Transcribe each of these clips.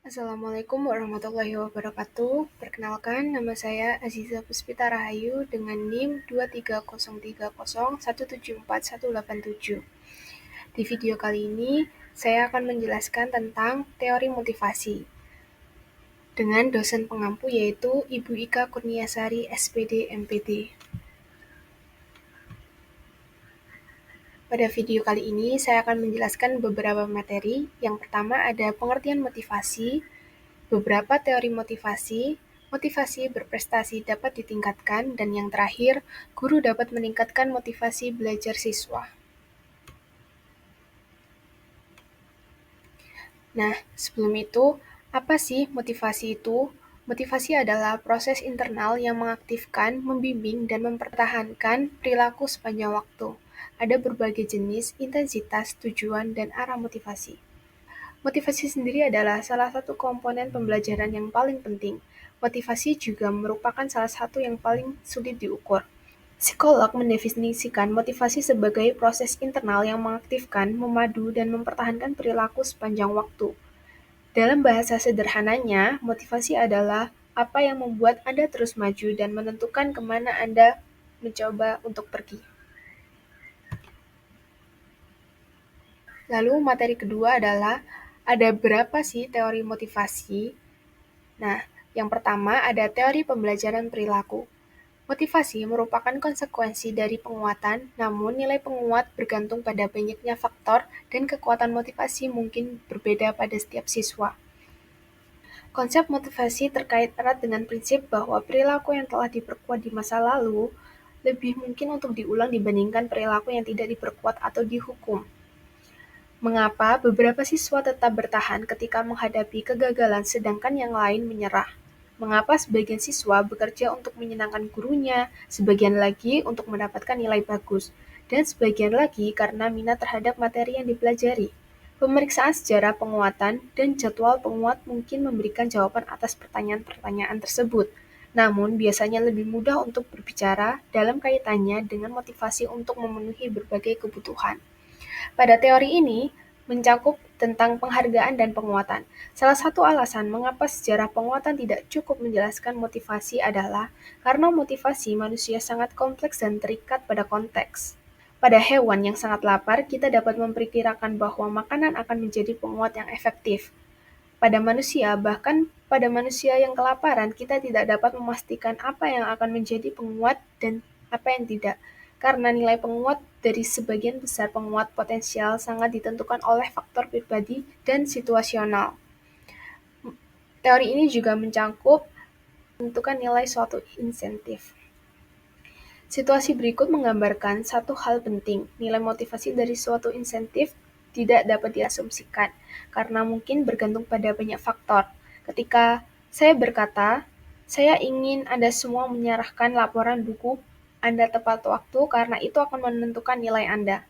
Assalamualaikum warahmatullahi wabarakatuh. Perkenalkan, nama saya Aziza Puspita Rahayu dengan NIM 23030174187. Di video kali ini, saya akan menjelaskan tentang teori motivasi dengan dosen pengampu yaitu Ibu Ika Kurniasari, SPD, MPD. Pada video kali ini, saya akan menjelaskan beberapa materi. Yang pertama ada pengertian motivasi, beberapa teori motivasi, motivasi berprestasi dapat ditingkatkan, dan yang terakhir, guru dapat meningkatkan motivasi belajar siswa. Nah, sebelum itu, apa sih motivasi itu? Motivasi adalah proses internal yang mengaktifkan, membimbing, dan mempertahankan perilaku sepanjang waktu. Ada berbagai jenis, intensitas, tujuan, dan arah motivasi. Motivasi sendiri adalah salah satu komponen pembelajaran yang paling penting. Motivasi juga merupakan salah satu yang paling sulit diukur. Psikolog mendefinisikan motivasi sebagai proses internal yang mengaktifkan, memadu, dan mempertahankan perilaku sepanjang waktu. Dalam bahasa sederhananya, motivasi adalah apa yang membuat Anda terus maju dan menentukan kemana Anda mencoba untuk pergi. Lalu materi kedua adalah ada berapa sih teori motivasi? Nah, yang pertama ada teori pembelajaran perilaku. Motivasi merupakan konsekuensi dari penguatan, namun nilai penguat bergantung pada banyaknya faktor dan kekuatan motivasi mungkin berbeda pada setiap siswa. Konsep motivasi terkait erat dengan prinsip bahwa perilaku yang telah diperkuat di masa lalu lebih mungkin untuk diulang dibandingkan perilaku yang tidak diperkuat atau dihukum. Mengapa beberapa siswa tetap bertahan ketika menghadapi kegagalan sedangkan yang lain menyerah? Mengapa sebagian siswa bekerja untuk menyenangkan gurunya, sebagian lagi untuk mendapatkan nilai bagus, dan sebagian lagi karena minat terhadap materi yang dipelajari? Pemeriksaan sejarah penguatan dan jadwal penguat mungkin memberikan jawaban atas pertanyaan-pertanyaan tersebut. Namun, biasanya lebih mudah untuk berbicara dalam kaitannya dengan motivasi untuk memenuhi berbagai kebutuhan. Pada teori ini, mencakup tentang penghargaan dan penguatan. Salah satu alasan mengapa sejarah penguatan tidak cukup menjelaskan motivasi adalah karena motivasi manusia sangat kompleks dan terikat pada konteks. Pada hewan yang sangat lapar, kita dapat memperkirakan bahwa makanan akan menjadi penguat yang efektif. Pada manusia, bahkan pada manusia yang kelaparan, kita tidak dapat memastikan apa yang akan menjadi penguat dan apa yang tidak, karena nilai penguat dari sebagian besar penguat potensial sangat ditentukan oleh faktor pribadi dan situasional. Teori ini juga mencakup menentukan nilai suatu insentif. Situasi berikut menggambarkan satu hal penting, nilai motivasi dari suatu insentif tidak dapat diasumsikan, karena mungkin bergantung pada banyak faktor. Ketika saya berkata, saya ingin Anda semua menyerahkan laporan buku Anda tepat waktu karena itu akan menentukan nilai Anda.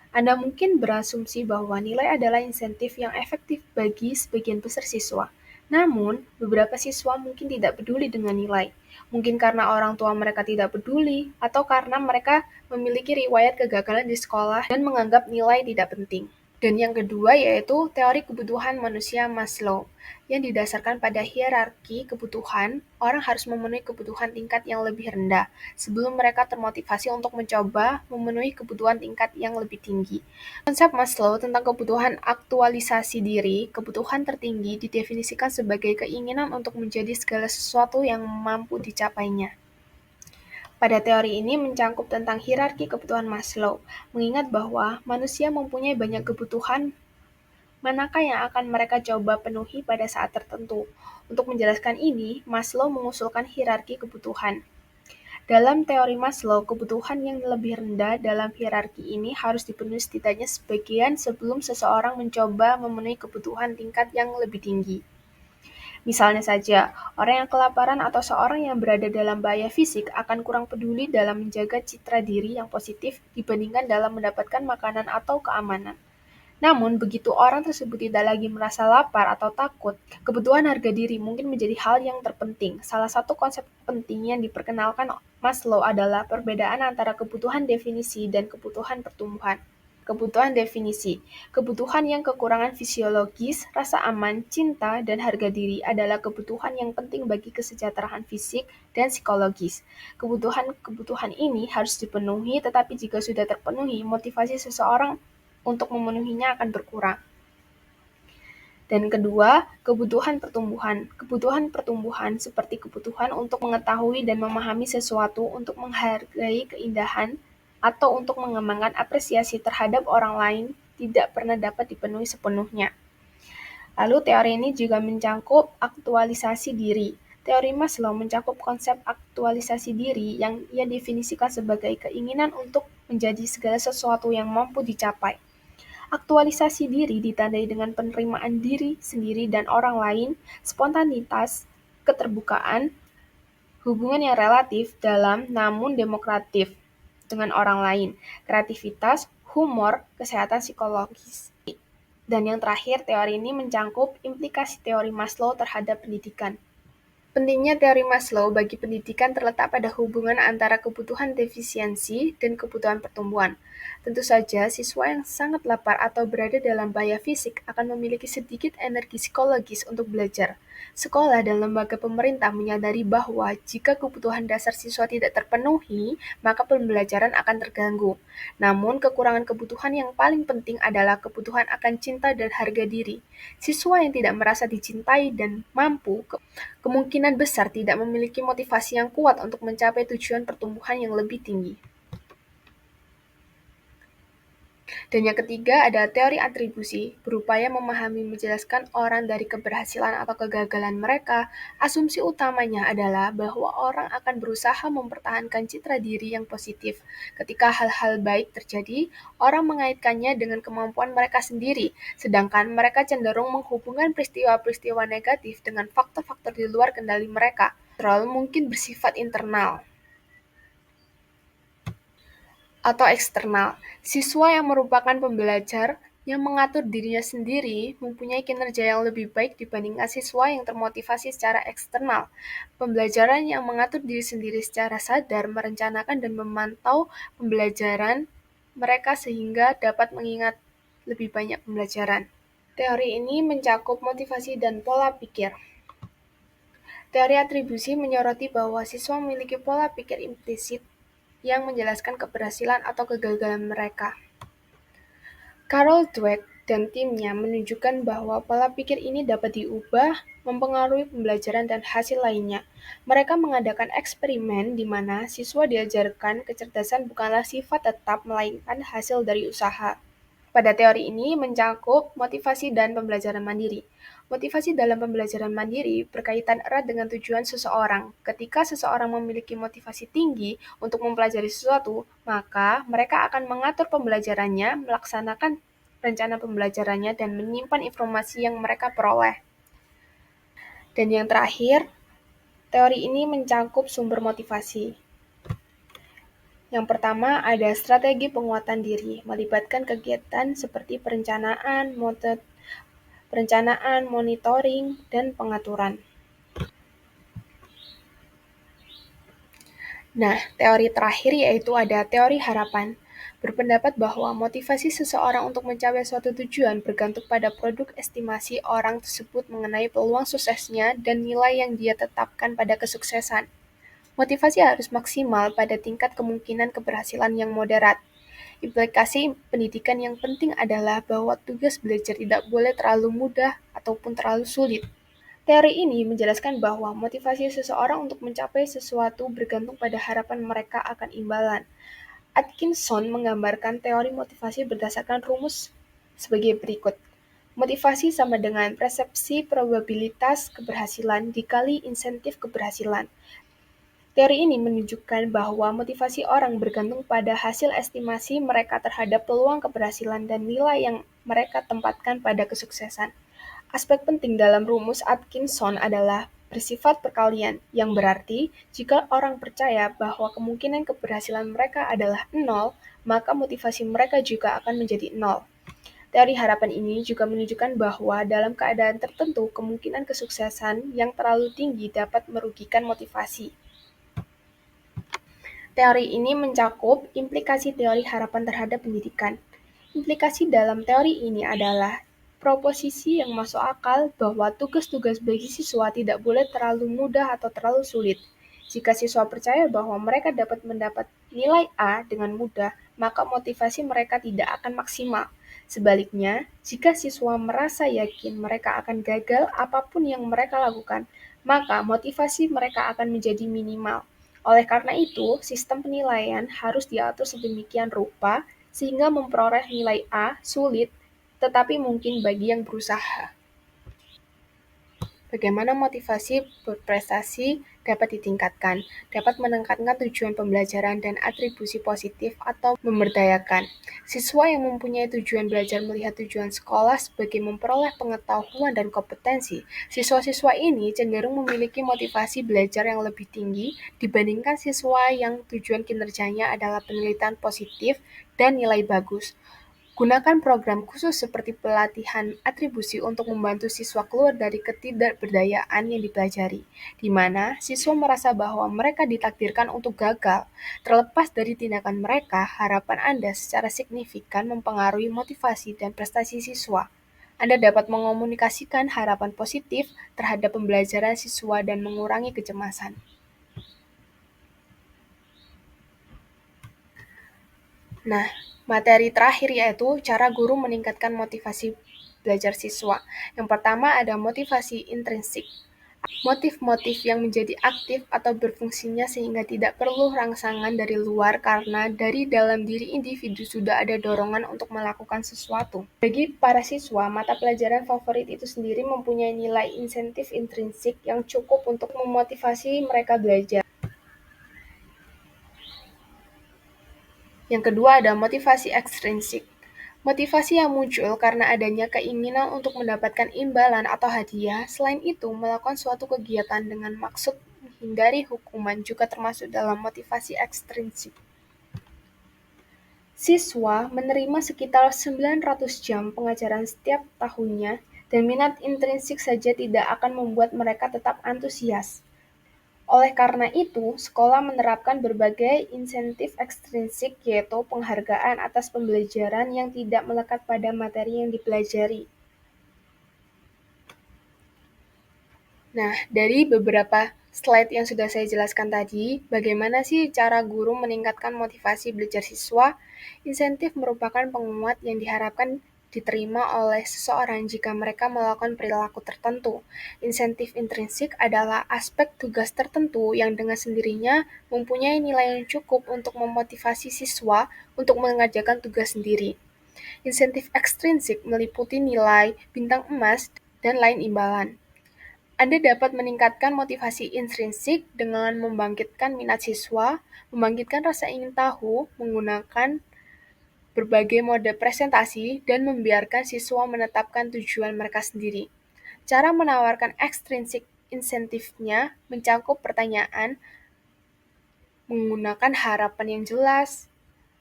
Anda mungkin berasumsi bahwa nilai adalah insentif yang efektif bagi sebagian besar siswa. Namun, beberapa siswa mungkin tidak peduli dengan nilai. Mungkin karena orang tua mereka tidak peduli, atau karena mereka memiliki riwayat kegagalan di sekolah dan menganggap nilai tidak penting. Dan yang kedua yaitu teori kebutuhan manusia Maslow, yang didasarkan pada hierarki kebutuhan, orang harus memenuhi kebutuhan tingkat yang lebih rendah, sebelum mereka termotivasi untuk mencoba memenuhi kebutuhan tingkat yang lebih tinggi. Konsep Maslow tentang kebutuhan aktualisasi diri, kebutuhan tertinggi didefinisikan sebagai keinginan untuk menjadi segala sesuatu yang mampu dicapainya. Pada teori ini mencakup tentang hierarki kebutuhan Maslow, mengingat bahwa manusia mempunyai banyak kebutuhan, manakah yang akan mereka coba penuhi pada saat tertentu. Untuk menjelaskan ini, Maslow mengusulkan hierarki kebutuhan. Dalam teori Maslow, kebutuhan yang lebih rendah dalam hierarki ini harus dipenuhi setidaknya sebagian sebelum seseorang mencoba memenuhi kebutuhan tingkat yang lebih tinggi. Misalnya saja, orang yang kelaparan atau seorang yang berada dalam bahaya fisik akan kurang peduli dalam menjaga citra diri yang positif dibandingkan dalam mendapatkan makanan atau keamanan. Namun, begitu orang tersebut tidak lagi merasa lapar atau takut, kebutuhan harga diri mungkin menjadi hal yang terpenting. Salah satu konsep penting yang diperkenalkan Maslow adalah perbedaan antara kebutuhan definisi dan kebutuhan pertumbuhan. Kebutuhan definisi. Kebutuhan yang kekurangan fisiologis, rasa aman, cinta, dan harga diri adalah kebutuhan yang penting bagi kesejahteraan fisik dan psikologis. Kebutuhan-kebutuhan ini harus dipenuhi, tetapi jika sudah terpenuhi, motivasi seseorang untuk memenuhinya akan berkurang. Dan kedua, kebutuhan pertumbuhan. Kebutuhan pertumbuhan seperti kebutuhan untuk mengetahui dan memahami sesuatu, untuk menghargai keindahan, atau untuk mengembangkan apresiasi terhadap orang lain tidak pernah dapat dipenuhi sepenuhnya. Lalu teori ini juga mencakup aktualisasi diri. Teori Maslow mencakup konsep aktualisasi diri yang ia definisikan sebagai keinginan untuk menjadi segala sesuatu yang mampu dicapai. Aktualisasi diri ditandai dengan penerimaan diri sendiri dan orang lain, spontanitas, keterbukaan, hubungan yang relatif dalam namun demokratif dengan orang lain, kreativitas, humor, kesehatan psikologis. Dan yang terakhir, teori ini mencakup implikasi teori Maslow terhadap pendidikan. Pentingnya teori Maslow bagi pendidikan terletak pada hubungan antara kebutuhan defisiensi dan kebutuhan pertumbuhan. Tentu saja, siswa yang sangat lapar atau berada dalam bahaya fisik akan memiliki sedikit energi psikologis untuk belajar. Sekolah dan lembaga pemerintah menyadari bahwa jika kebutuhan dasar siswa tidak terpenuhi, maka pembelajaran akan terganggu. Namun, kekurangan kebutuhan yang paling penting adalah kebutuhan akan cinta dan harga diri. Siswa yang tidak merasa dicintai dan mampu kemungkinan besar tidak memiliki motivasi yang kuat untuk mencapai tujuan pertumbuhan yang lebih tinggi. Dan yang ketiga ada teori atribusi, berupaya memahami menjelaskan orang dari keberhasilan atau kegagalan mereka. Asumsi utamanya adalah bahwa orang akan berusaha mempertahankan citra diri yang positif. Ketika hal-hal baik terjadi, orang mengaitkannya dengan kemampuan mereka sendiri, sedangkan mereka cenderung menghubungkan peristiwa-peristiwa negatif dengan faktor-faktor di luar kendali mereka. Kontrol mungkin bersifat internal atau eksternal. Siswa yang merupakan pembelajar yang mengatur dirinya sendiri mempunyai kinerja yang lebih baik dibandingkan siswa yang termotivasi secara eksternal. Pembelajaran yang mengatur diri sendiri secara sadar, merencanakan dan memantau pembelajaran mereka sehingga dapat mengingat lebih banyak pembelajaran. Teori ini mencakup motivasi dan pola pikir. Teori atribusi menyoroti bahwa siswa memiliki pola pikir implisit yang menjelaskan keberhasilan atau kegagalan mereka. Carol Dweck dan timnya menunjukkan bahwa pola pikir ini dapat diubah, mempengaruhi pembelajaran dan hasil lainnya. Mereka mengadakan eksperimen di mana siswa diajarkan kecerdasan bukanlah sifat tetap, melainkan hasil dari usaha. Pada teori ini mencakup motivasi dan pembelajaran mandiri. Motivasi dalam pembelajaran mandiri berkaitan erat dengan tujuan seseorang. Ketika seseorang memiliki motivasi tinggi untuk mempelajari sesuatu, maka mereka akan mengatur pembelajarannya, melaksanakan rencana pembelajarannya, dan menyimpan informasi yang mereka peroleh. Dan yang terakhir, teori ini mencakup sumber motivasi. Yang pertama ada strategi penguatan diri, melibatkan kegiatan seperti perencanaan, monitoring, dan pengaturan. Nah, teori terakhir yaitu ada teori harapan, berpendapat bahwa motivasi seseorang untuk mencapai suatu tujuan bergantung pada produk estimasi orang tersebut mengenai peluang suksesnya dan nilai yang dia tetapkan pada kesuksesan. Motivasi harus maksimal pada tingkat kemungkinan keberhasilan yang moderat. Implikasi pendidikan yang penting adalah bahwa tugas belajar tidak boleh terlalu mudah ataupun terlalu sulit. Teori ini menjelaskan bahwa motivasi seseorang untuk mencapai sesuatu bergantung pada harapan mereka akan imbalan. Atkinson menggambarkan teori motivasi berdasarkan rumus sebagai berikut. Motivasi sama dengan persepsi probabilitas keberhasilan dikali insentif keberhasilan. Teori ini menunjukkan bahwa motivasi orang bergantung pada hasil estimasi mereka terhadap peluang keberhasilan dan nilai yang mereka tempatkan pada kesuksesan. Aspek penting dalam rumus Atkinson adalah bersifat perkalian, yang berarti jika orang percaya bahwa kemungkinan keberhasilan mereka adalah 0, maka motivasi mereka juga akan menjadi 0. Teori harapan ini juga menunjukkan bahwa dalam keadaan tertentu, kemungkinan kesuksesan yang terlalu tinggi dapat merugikan motivasi. Teori ini mencakup implikasi teori harapan terhadap pendidikan. Implikasi dalam teori ini adalah proposisi yang masuk akal bahwa tugas-tugas bagi siswa tidak boleh terlalu mudah atau terlalu sulit. Jika siswa percaya bahwa mereka dapat mendapat nilai A dengan mudah, maka motivasi mereka tidak akan maksimal. Sebaliknya, jika siswa merasa yakin mereka akan gagal apapun yang mereka lakukan, maka motivasi mereka akan menjadi minimal. Oleh karena itu, sistem penilaian harus diatur sedemikian rupa sehingga memperoleh nilai A sulit, tetapi mungkin bagi yang berusaha. Bagaimana motivasi berprestasi dapat ditingkatkan, dapat meningkatkan tujuan pembelajaran dan atribusi positif atau memberdayakan. Siswa yang mempunyai tujuan belajar melihat tujuan sekolah sebagai memperoleh pengetahuan dan kompetensi. Siswa-siswa ini cenderung memiliki motivasi belajar yang lebih tinggi dibandingkan siswa yang tujuan kinerjanya adalah penelitian positif dan nilai bagus. Gunakan program khusus seperti pelatihan atribusi untuk membantu siswa keluar dari ketidakberdayaan yang dipelajari, di mana siswa merasa bahwa mereka ditakdirkan untuk gagal. Terlepas dari tindakan mereka, harapan Anda secara signifikan mempengaruhi motivasi dan prestasi siswa. Anda dapat mengomunikasikan harapan positif terhadap pembelajaran siswa dan mengurangi kecemasan. Nah, materi terakhir yaitu cara guru meningkatkan motivasi belajar siswa. Yang pertama ada motivasi intrinsik. Motif-motif yang menjadi aktif atau berfungsinya sehingga tidak perlu rangsangan dari luar karena dari dalam diri individu sudah ada dorongan untuk melakukan sesuatu. Bagi para siswa, mata pelajaran favorit itu sendiri mempunyai nilai insentif intrinsik yang cukup untuk memotivasi mereka belajar. Yang kedua ada motivasi ekstrinsik. Motivasi yang muncul karena adanya keinginan untuk mendapatkan imbalan atau hadiah, selain itu melakukan suatu kegiatan dengan maksud menghindari hukuman juga termasuk dalam motivasi ekstrinsik. Siswa menerima sekitar 900 jam pengajaran setiap tahunnya, dan minat intrinsik saja tidak akan membuat mereka tetap antusias. Oleh karena itu, sekolah menerapkan berbagai insentif ekstrinsik yaitu penghargaan atas pembelajaran yang tidak melekat pada materi yang dipelajari. Nah, dari beberapa slide yang sudah saya jelaskan tadi, bagaimana sih cara guru meningkatkan motivasi belajar siswa? Insentif merupakan penguat yang diharapkan diterima oleh seseorang jika mereka melakukan perilaku tertentu. Insentif intrinsik adalah aspek tugas tertentu yang dengan sendirinya mempunyai nilai yang cukup untuk memotivasi siswa untuk mengerjakan tugas sendiri. Insentif ekstrinsik meliputi nilai, bintang emas, dan lain imbalan. Anda dapat meningkatkan motivasi intrinsik dengan membangkitkan minat siswa, membangkitkan rasa ingin tahu, menggunakan berbagai mode presentasi, dan membiarkan siswa menetapkan tujuan mereka sendiri. Cara menawarkan ekstrinsik insentifnya mencakup pertanyaan, menggunakan harapan yang jelas,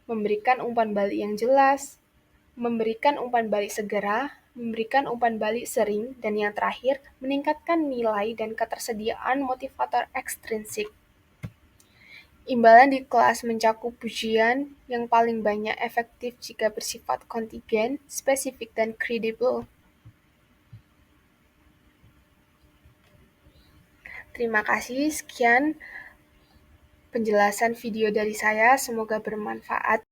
memberikan umpan balik yang jelas, memberikan umpan balik segera, memberikan umpan balik sering, dan yang terakhir, meningkatkan nilai dan ketersediaan motivator ekstrinsik. Imbalan di kelas mencakup pujian yang paling banyak efektif jika bersifat kontingen, spesifik, dan kredibel. Terima kasih, sekian penjelasan video dari saya, semoga bermanfaat.